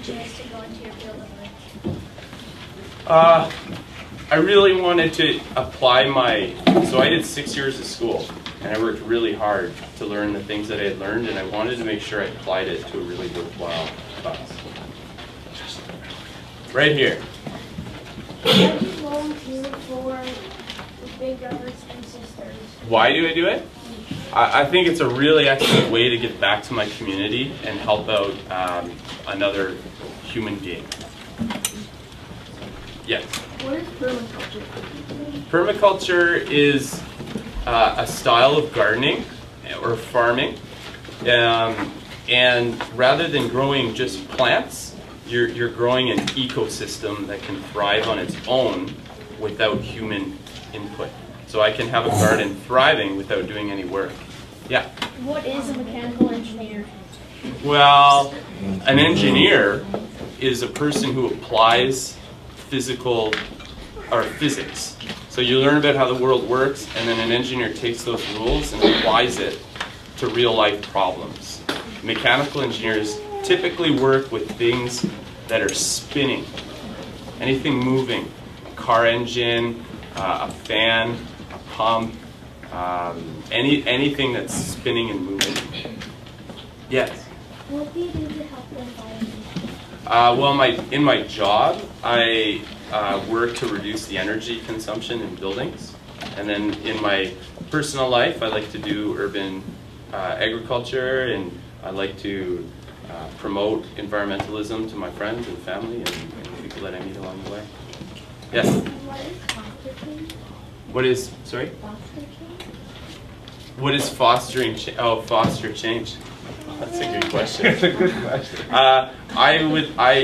choose to go into your field of work? I really wanted to apply so I did 6 years of school, and I worked really hard to learn the things that I had learned, and I wanted to make sure I applied it to a really worthwhile class. Right here. Why do you volunteer for the Big Brothers and Sisters? Why do I do it? I think it's a really excellent way to get back to my community and help out another human being. Yes? What is permaculture? Permaculture is a style of gardening or farming. And rather than growing just plants, you're growing an ecosystem that can thrive on its own without human input. So I can have a garden thriving without doing any work. Yeah? What is a mechanical engineer? Well, an engineer is a person who applies physics. So you learn about how the world works, and then an engineer takes those rules and applies it to real life problems. Mechanical engineers typically work with things that are spinning, anything moving, a car engine, a fan, a pump, anything that's spinning and moving. Yes? What do you do to help the environment? Well, in my job, I work to reduce the energy consumption in buildings. And then in my personal life, I like to do urban agriculture, and I like to promote environmentalism to my friends and family and people that I meet along the way. Yes? What is foster change? What is, sorry? Foster change? What is fostering foster change? That's a good question. It's a good question.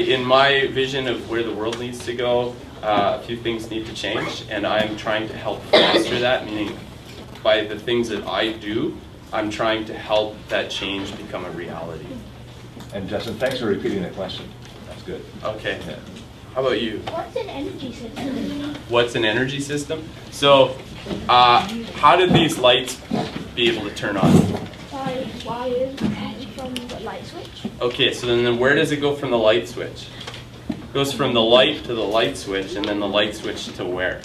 In my vision of where the world needs to go, a few things need to change, and I'm trying to help foster that, meaning by the things that I do, I'm trying to help that change become a reality. And Justin, thanks for repeating the question. That's good. Okay. Yeah. How about you? What's an energy system? What's an energy system? So, how did these lights be able to turn on? By wires from the light switch. Okay, so then where does it go from the light switch? It goes from the light to the light switch, and then the light switch to where?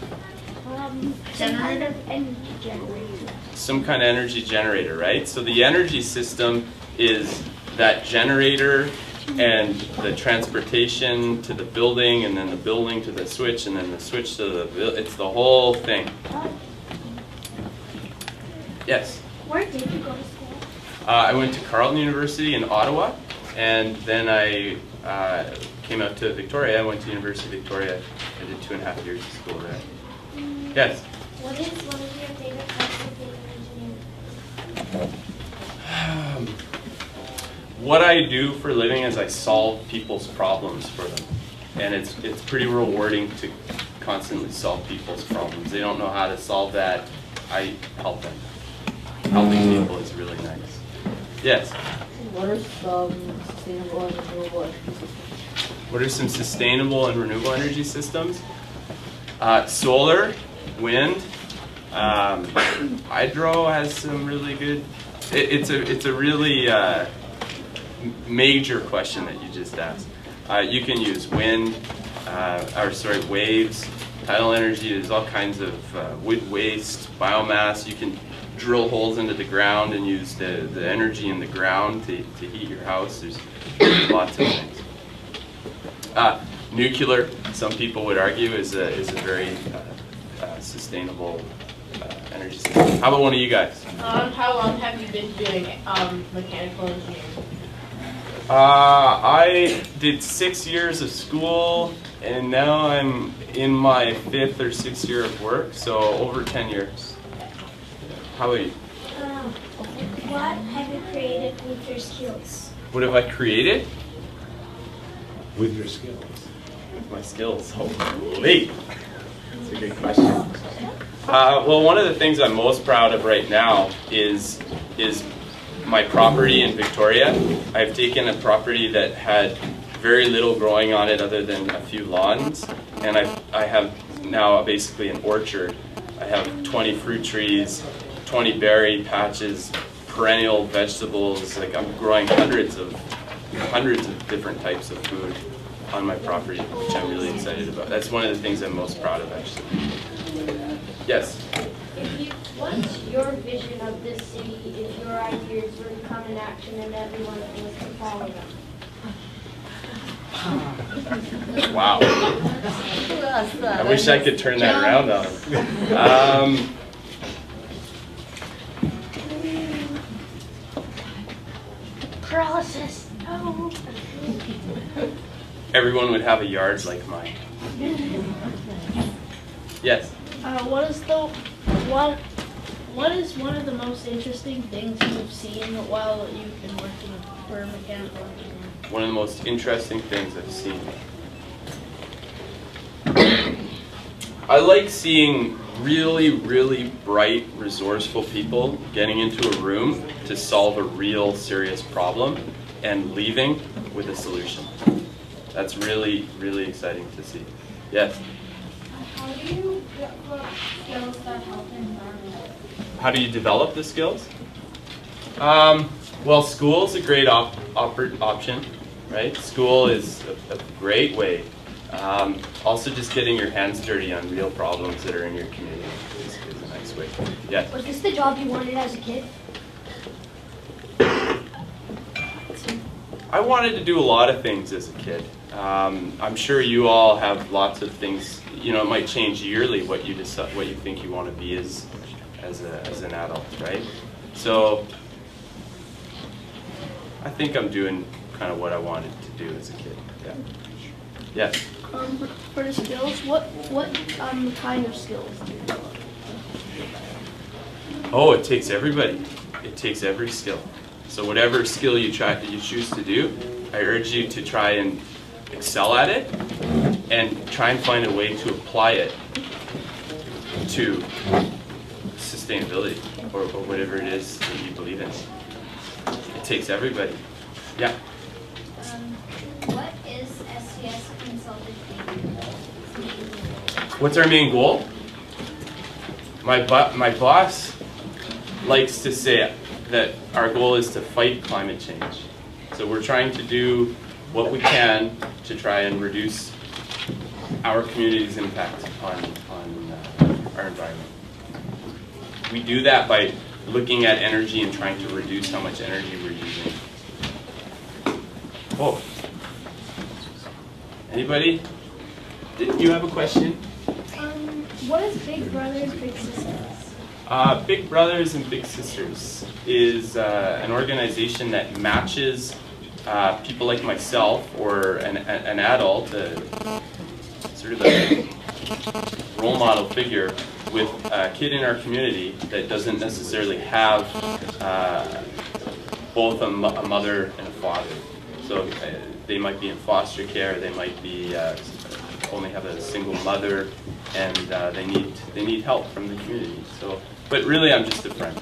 Some kind of energy generator. Some kind of energy generator, right? So the energy system is that generator and the transportation to the building, and then the building to the switch, and then the switch to it's the whole thing. Yes? Where did you go to school? I went to Carleton University in Ottawa, and then I came out to Victoria. I went to University of Victoria. I did 2.5 years of school there. Yes? What is one of your favorite parts of being an engineer? What I do for a living is I solve people's problems for them. And it's pretty rewarding to constantly solve people's problems. They don't know how to solve that. I help them. Helping people is really nice. Yes? What are some sustainable and renewable energy systems? What are some sustainable and renewable energy systems? Solar, wind, hydro has some really good. It's a really major question that you just asked. You can use wind, waves, tidal energy. There's all kinds of wood waste, biomass. You can drill holes into the ground and use the energy in the ground to heat your house. There's lots of things. Nuclear, some people would argue, is a very sustainable energy system. How about one of you guys? How long have you been doing mechanical engineering? I did 6 years of school, and now I'm in my 5th or 6th year of work, so over 10 years. How about you? What have you created with your skills? What have I created? With your skills. With my skills. Holy! That's a good question. Well, one of the things I'm most proud of right now is my property in Victoria. I've taken a property that had very little growing on it other than a few lawns, and I have now basically an orchard. I have 20 fruit trees, 20 berry patches, perennial vegetables. Like, I'm growing hundreds of hundreds of different types of food on my property, which I'm really excited about. That's one of the things I'm most proud of, actually. Yes? What's your vision of this city if your ideas were to come in action and everyone was to follow them? Wow. I wish I could turn that around on him. Paralysis. No. Everyone would have a yard like mine. Yes? What is one of the most interesting things you've seen while you've been working for mechanical engineering? One of the most interesting things I've seen. I like seeing really, really bright, resourceful people getting into a room to solve a real serious problem and leaving with a solution. That's really, really exciting to see. Yes? How do you develop skills that help the environment? How do you develop the skills? Well, school's a great option, right? School is a great way. Also, just getting your hands dirty on real problems that are in your community is a nice way. Yes? Was this the job you wanted as a kid? I wanted to do a lot of things as a kid. I'm sure you all have lots of things. You know, it might change yearly what you decide, what you think you want to be as an adult, right? So I think I'm doing kind of what I wanted to do as a kid. Yeah. Yes. For the skills, what kind of skills do you develop? Oh, it takes everybody. It takes every skill. So whatever skill you choose to do, I urge you to try and excel at it and try and find a way to apply it to sustainability or whatever it is that you believe in. It takes everybody. Yeah. What is SES Consulting Inc? What's our main goal? My boss likes to say that our goal is to fight climate change. So we're trying to do what we can to try and reduce our community's impact on our environment. We do that by looking at energy and trying to reduce how much energy we're using. Oh. Anybody? Didn't you have a question? What is Big Brothers Big Sisters? Big Brothers and Big Sisters is an organization that matches people like myself or an adult, sort of a role model figure, with a kid in our community that doesn't necessarily have both a mother and a father. So they might be in foster care, they might be only have a single mother, and they need help from the community. So, but really, I'm just a friend.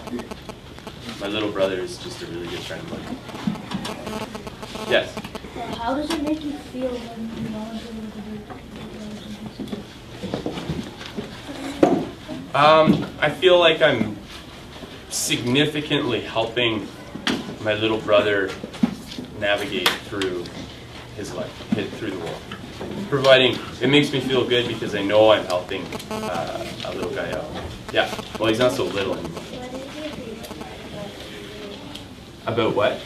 My little brother is just a really good friend of mine. Yes. How does it make you feel when you know you're I feel like I'm significantly helping my little brother navigate through his life, through the world. It makes me feel good because I know I'm helping a little guy out. Yeah, well, he's not so little anymore. About what?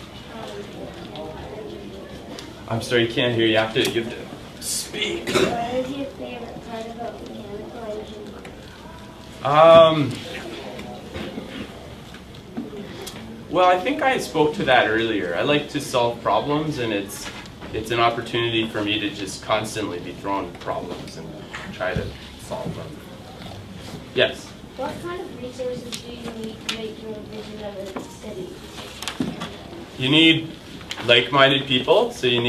I'm sorry, you can't hear. You have to speak. What is your favorite part about mechanical engineering? Well, I think I spoke to that earlier. I like to solve problems, and it's an opportunity for me to just constantly be thrown problems and try to solve them. Yes? What kind of resources do you need to make your vision of a city? You need like-minded people, so you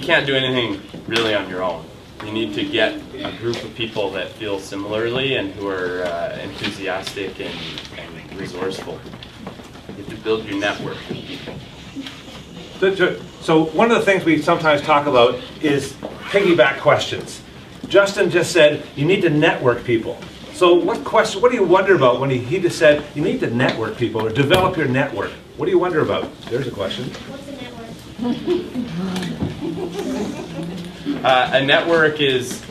can't do anything really on your own. You need to get a group of people that feel similarly and who are enthusiastic and resourceful. You have to build your network of people. So one of the things we sometimes talk about is piggyback questions. Justin just said you need to network people. So what do you wonder about when he just said you need to network people or develop your network? What do you wonder about? There's a question. What's a network? A network is,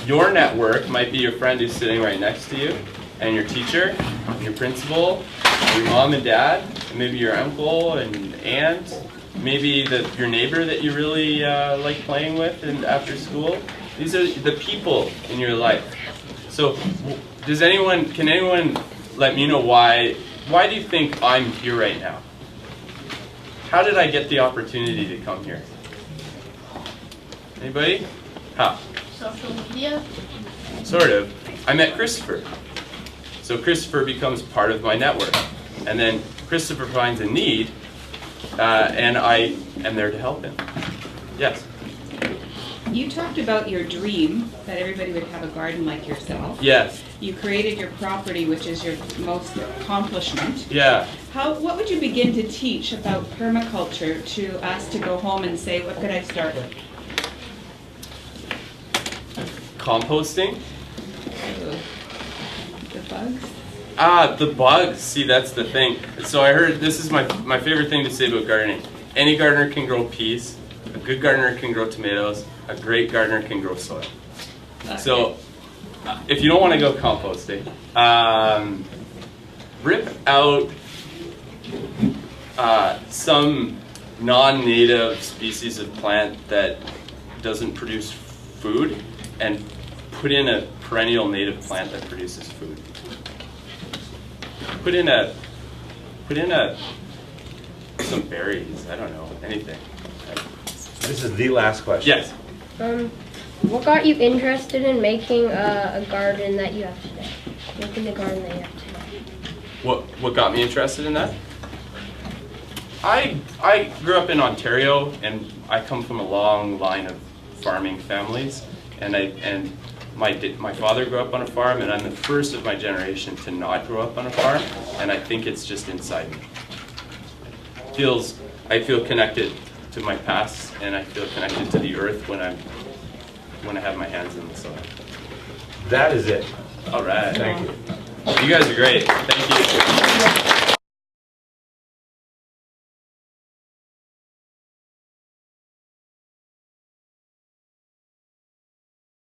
your network might be your friend who's sitting right next to you, and your teacher, and your principal, and your mom and dad, and maybe your uncle and aunt, maybe your neighbor that you really like playing with after school. These are the people in your life. So can anyone let me know why do you think I'm here right now? How did I get the opportunity to come here? Anybody? How? Social media? Sort of. I met Christopher. So Christopher becomes part of my network. And then Christopher finds a need, and I am there to help him. Yes? You talked about your dream, that everybody would have a garden like yourself. Yes. You created your property, which is your most accomplishment. Yeah. What would you begin to teach about permaculture to us to go home and say, what could I start with? Composting? The bugs? The bugs. See, that's the thing. So I heard, this is my favorite thing to say about gardening. Any gardener can grow peas. A good gardener can grow tomatoes. A great gardener can grow soil. Okay. So if you don't want to go composting, rip out some non-native species of plant that doesn't produce food and put in a perennial native plant that produces food. Put in some berries, I don't know, anything. This is the last question. Yes. What got you interested in making a garden that you have today? Making the garden that you have today. What got me interested in that? I grew up in Ontario, and I come from a long line of farming families, and my father grew up on a farm, and I'm the first of my generation to not grow up on a farm, and I think it's just inside me. I feel connected to my past, and I feel connected to the earth when I have my hands in the soil. That is it. All right. Thank you. You guys are great. Thank you.